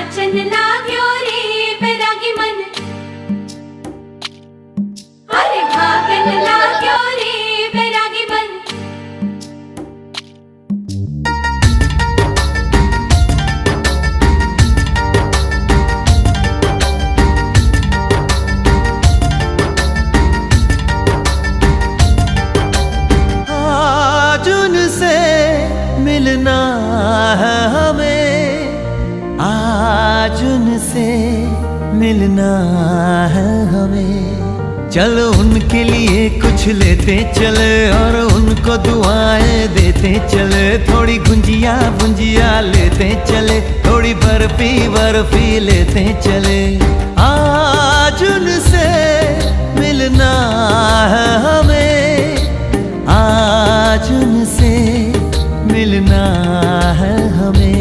नाचन लाग्यो रे बैरागी मन, अरे भागन लाग्यो रे बैरागी मन। आज उनसे मिलना है हमें, आज उनसे मिलना है हमें। चलो उनके लिए कुछ लेते चले और उनको दुआएं देते चले। थोड़ी गुंजिया बुंजिया लेते चले, थोड़ी बर्फी बर्फी लेते चले। आज उनसे मिलना है हमें, आज उनसे मिलना है हमें।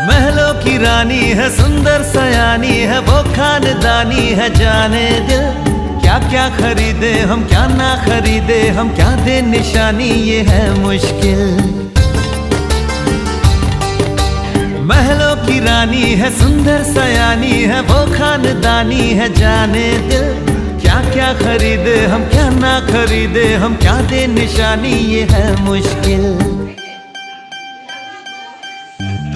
महलों की रानी है, सुंदर सयानी है, वो खानदानी है जाने दिल। क्या क्या खरीदे हम, क्या ना खरीदे हम, क्या दे निशानी, ये है मुश्किल। महलों की रानी है, सुंदर सयानी है, वो खानदानी है जाने दिल। क्या क्या खरीदे हम, क्या ना खरीदे हम, क्या दे निशानी, ये है मुश्किल।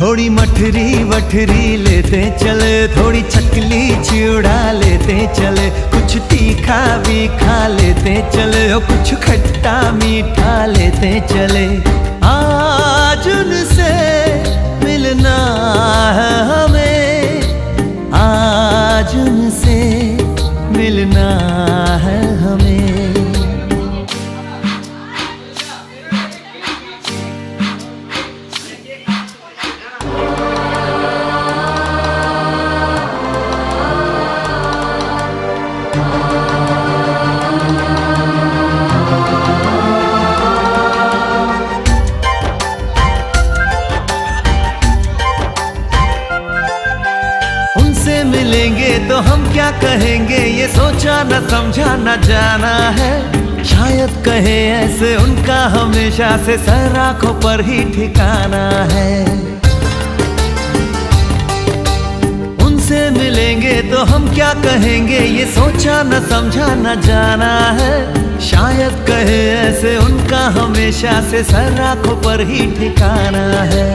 थोड़ी मठरी वठरी लेते चले, थोड़ी चकली चिड़ा लेते चले। कुछ तीखा भी खा लेते चले और कुछ खट्टा मीठा लेते चले। आज उनसे मिलना है हमें, आज उनसे मिलना है हमें। मिलेंगे तो हम क्या कहेंगे, ये सोचा न समझा न जाना है। शायद कहे ऐसे उनका हमेशा से सर आंखों पर ही ठिकाना है। उनसे मिलेंगे तो हम क्या कहेंगे, ये सोचा न समझा न जाना है। शायद कहे ऐसे उनका हमेशा से सर आंखों पर ही ठिकाना है।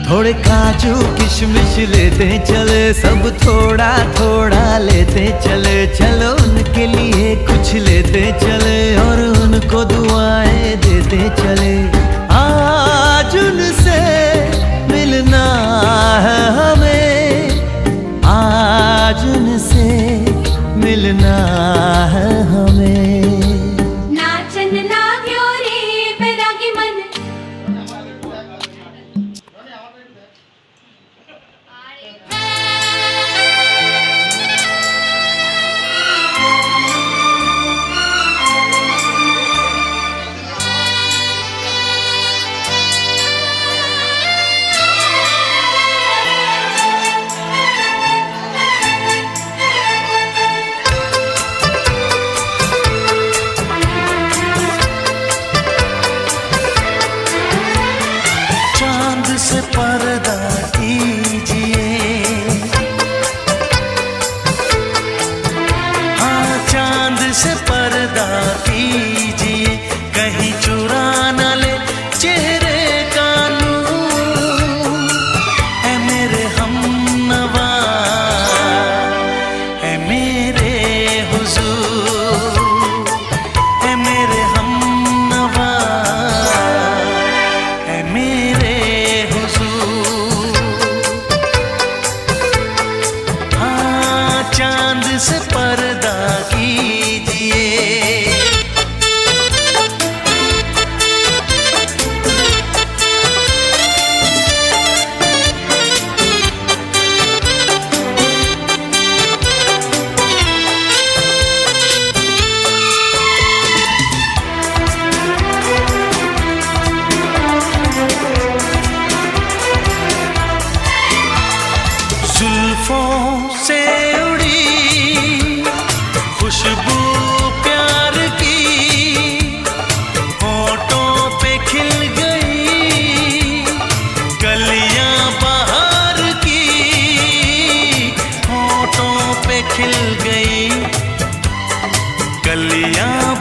थोड़े काजू किशमिश लेते चले, सब थोड़ा थोड़ा लेते चले। चलो उनके लिए कुछ लेते चले और उनको दुआएं देते चले। आज उनसे मिलना है हमें, आज उनसे मिलना है हमें। नाचन लाग्यो रे बैरागी मन, से पर्दा कीजिए, हाँ चांद से पर्दा कीजिए। कहीं चुरा न ले चेहरे का नूर। है मेरे हमनवा, है मेरे हुजूर, है मेरे हमनवा, है मेरे चांद से पर्दा कीजिए।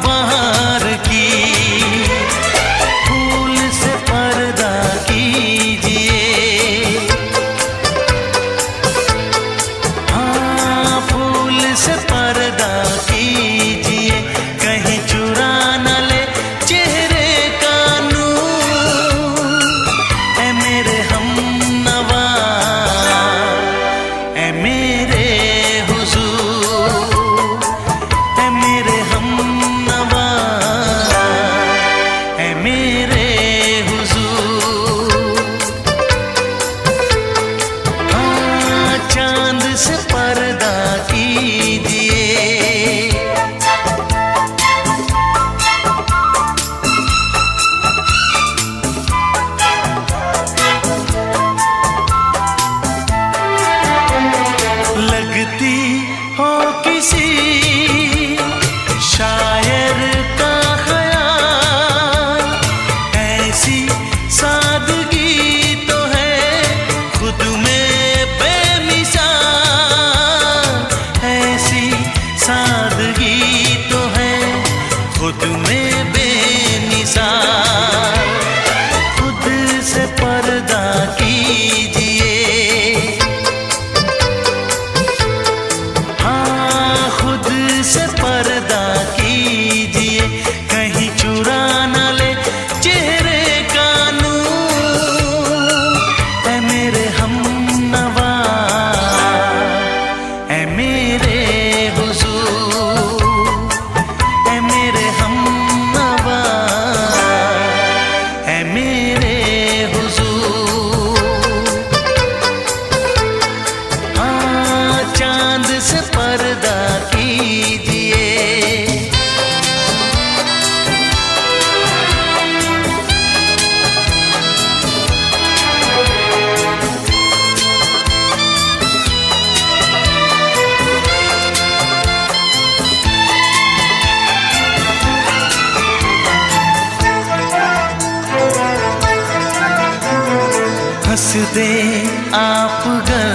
बाहर की, फूल से पर्दा कीजिए, हाँ फूल से पर्दा कीजिए, कहीं चुरा न ले चेहरे का नूर। ऐ मेरे हमनवा, ऐ मेरे हुजूर, ऐ मेरे हमनवा, ऐ मेरे हुजूर। हाँ चांद से पर्दा कीजिए, लगती हो किसी शायर का ख्याल, ऐसी सादगी तो है खुद में बेमिसाल, ऐसी सादगी तो है खुद में बेमिसाल। खुद से पर्दा कीजिए, हाँ खुद से पर्दा कीजिए, कहीं चुरा न ले चेहरे का नूर। ऐ मेरे हमनवा, ऐ मेरे हुजूर, ऐ मेरे हमनवा, ऐ मेरे हुजूर। हाँ चांद से पर्दा कीजिए, हंस दे आप गर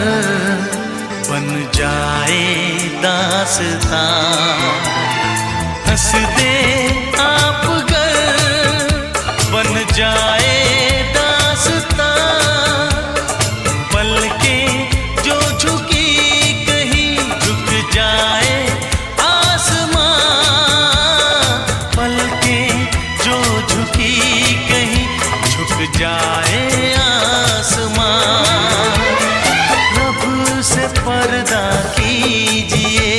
बन जाए दास्तां, हंस दे आप गर बन जाए दास्तां। पलकें जो झुकी कहीं झुक जाए आसमां, पलकें जो झुकी कहीं झुक जाए आसमां। रब से पर्दा कीजिए,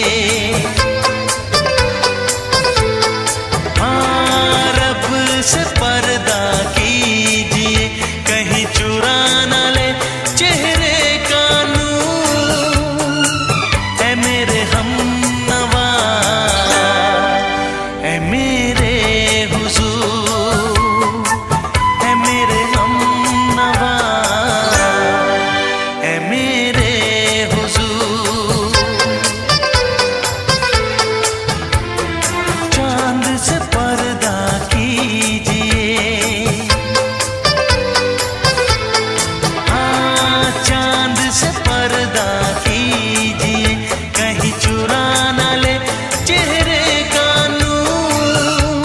हाँ रब से पर्दा कीजिए, कहीं चुरा न ले चेहरे का नूर। ऐ मेरे हमनवा, ऐ मेरे हुजूर, ऐ मेरे हमनवा, ऐ मेरे हुजूर। चांद से पर्दा कीजिए, हाँ चांद से पर्दा कीजिए, कहीं चुरा न ले चेहरे का नूर।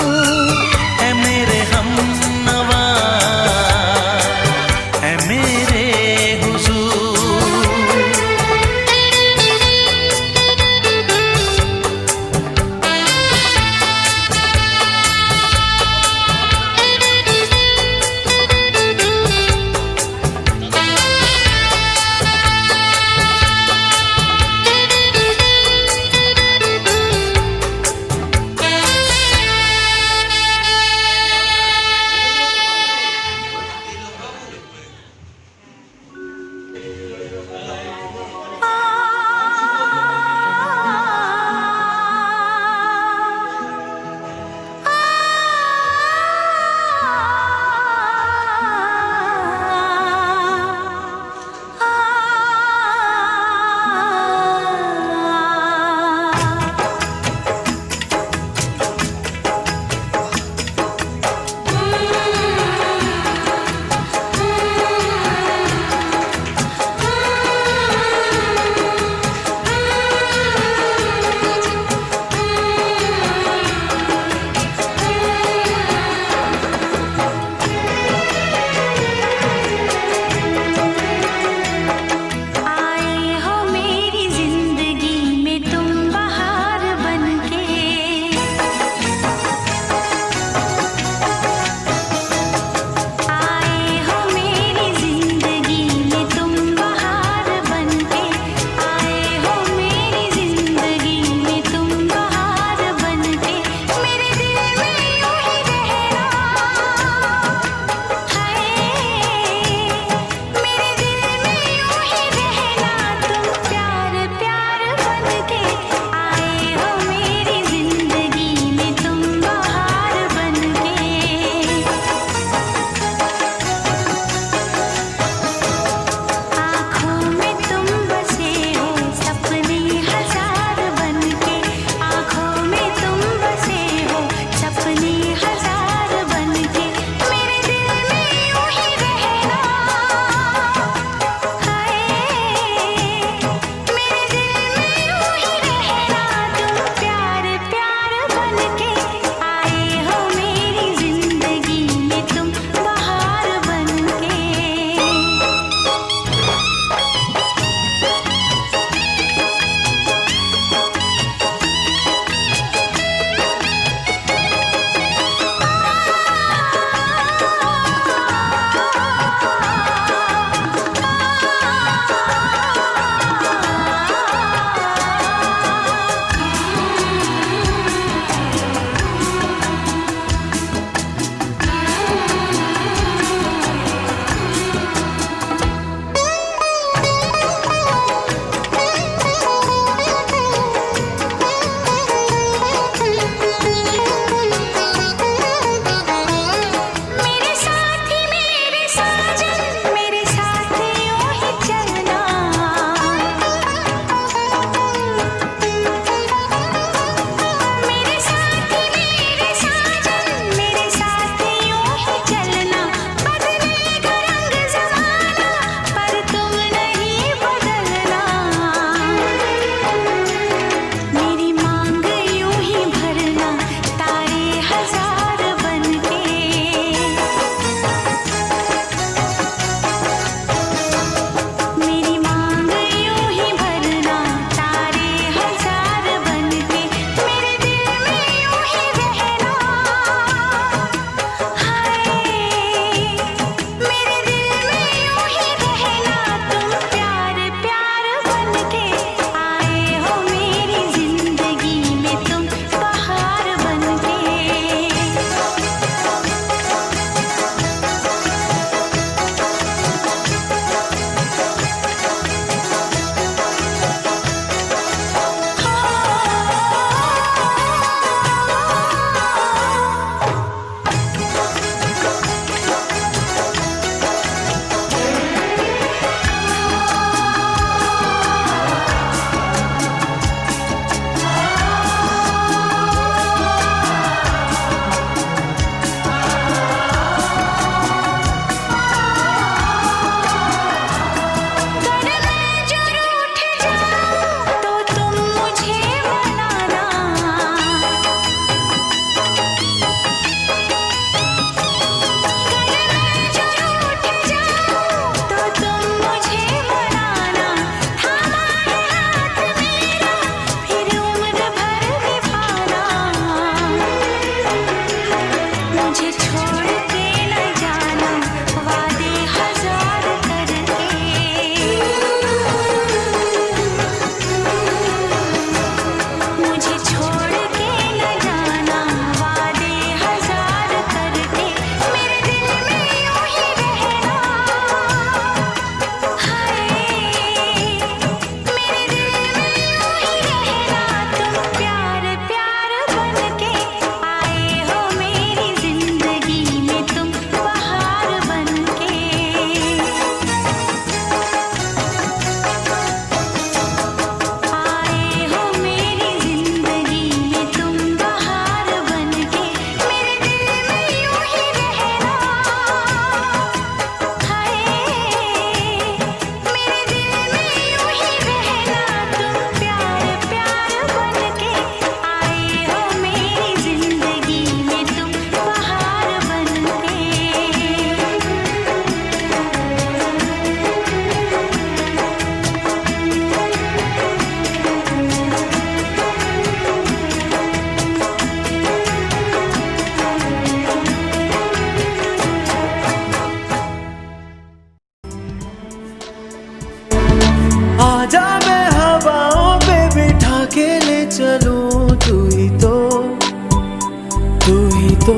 तो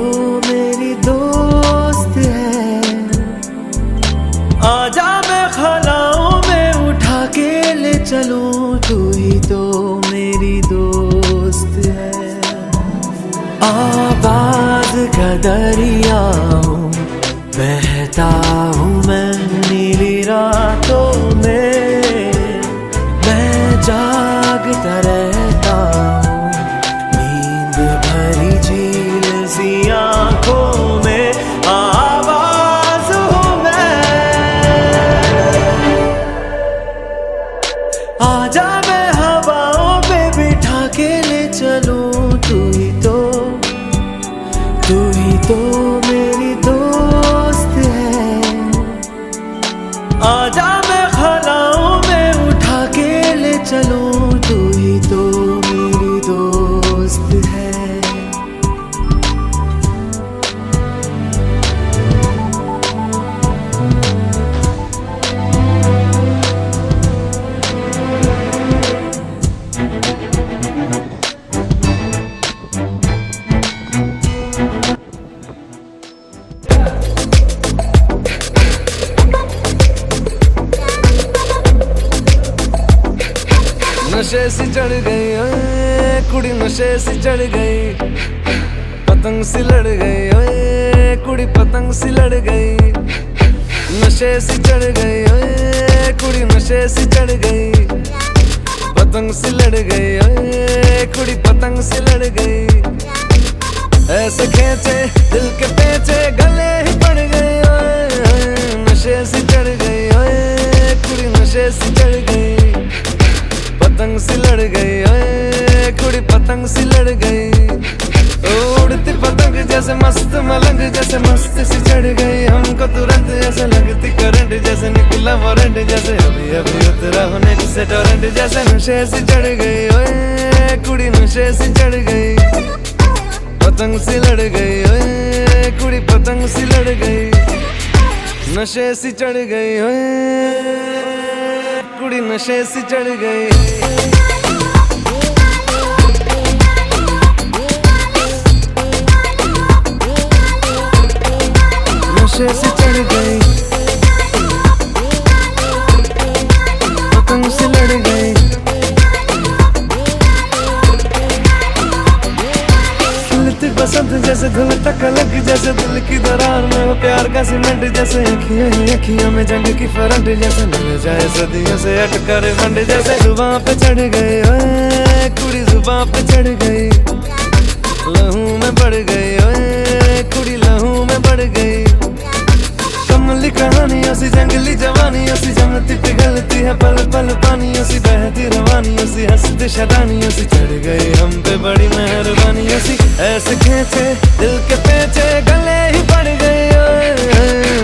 मेरी दोस्त है। आजा मैं खलाओं में उठा के ले चलूं, तू ही तो मेरी दोस्त है। आवाज का दरिया हूँ, बहता हूँ मैं नीली रातों में, मैं जागता रहता हूँ नींद भरी झील सी आँखों में। आवाज हूँ मैं, आजा मैं हवाओं पे बिठा के ले चलूं, तू ही तो मेरी दोस्त है। आजा मैं खलाओं में उठा के ले चलूं, तू ही तो मेरी दोस्त है। नशे सी चढ़ गई ओए कुड़ी, नशे सी चढ़ गई, पतंग सी लड़ गई ओए कुड़ी, पतंग सी लड़ गई। नशे सी चढ़ गई ओए कुड़ी, नशे सी चढ़ गई, पतंग सी लड़ गई ओए कुड़ी, पतंग सी लड़ गई। ऐसे खेचे दिल के पेचे गले ही पड़ गए ओए, नशे सी चढ़ गई ओए कुड़ी, नशे सी चढ़ गई, पतंग सी लड़ गई ओए कुड़ी, पतंग सी लड़ गई। उड़ती पतंग जैसे मस्त मलंग, जैसे मस्त सी चढ़ गई हमको तुरंत, जैसे लगती करंट, जैसे निकला वारंट, जैसे अभी अभी उतरा होने से टोरेंट, जैसे नशे सी चढ़ गई ओए कुड़ी, नशे सी चढ़ गई, पतंग सी लड़ गई ओए कुड़ी, पतंग सी लड़ गई। नशे सी चढ़ गई ओए कुड़ी, नशे सी चढ़ गई। नशे सी चढ़ गई, पतंग सी लड़ गई। खिलती बसंत जैसे धुल तक लग, जैसे दिल की दरार में वो प्यार का सीमेंट, जैसे अखियां ही अखियां में जंग की फरंट, जैसे मिल जाए सदियों से अटकर फंड, जैसे जुबां पे चढ़ गई ओए कुड़ी, जुबां पे चढ़ गई, लहू में बढ़ गई ओए कुड़ी, लहू में बढ़ गई। कमली कहानियों सी जंगली जवानियों सी, जमती पिघलती है पल पल पानियों सी, बहती रवानियों सी, हंसती शरानियों सी, चढ़ गई हम पे बड़ी मेहरबानियों सी। ऐसे खेचे दिल के पेचे गले ही पड़ गई ओए,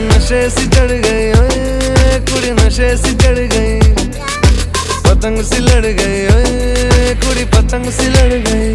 नशे सी चढ़ गई ओए कुड़ी, नशे सी चढ़ गई, पतंग सी लड़ गई ओए कुड़ी, पतंग सी लड़ गई।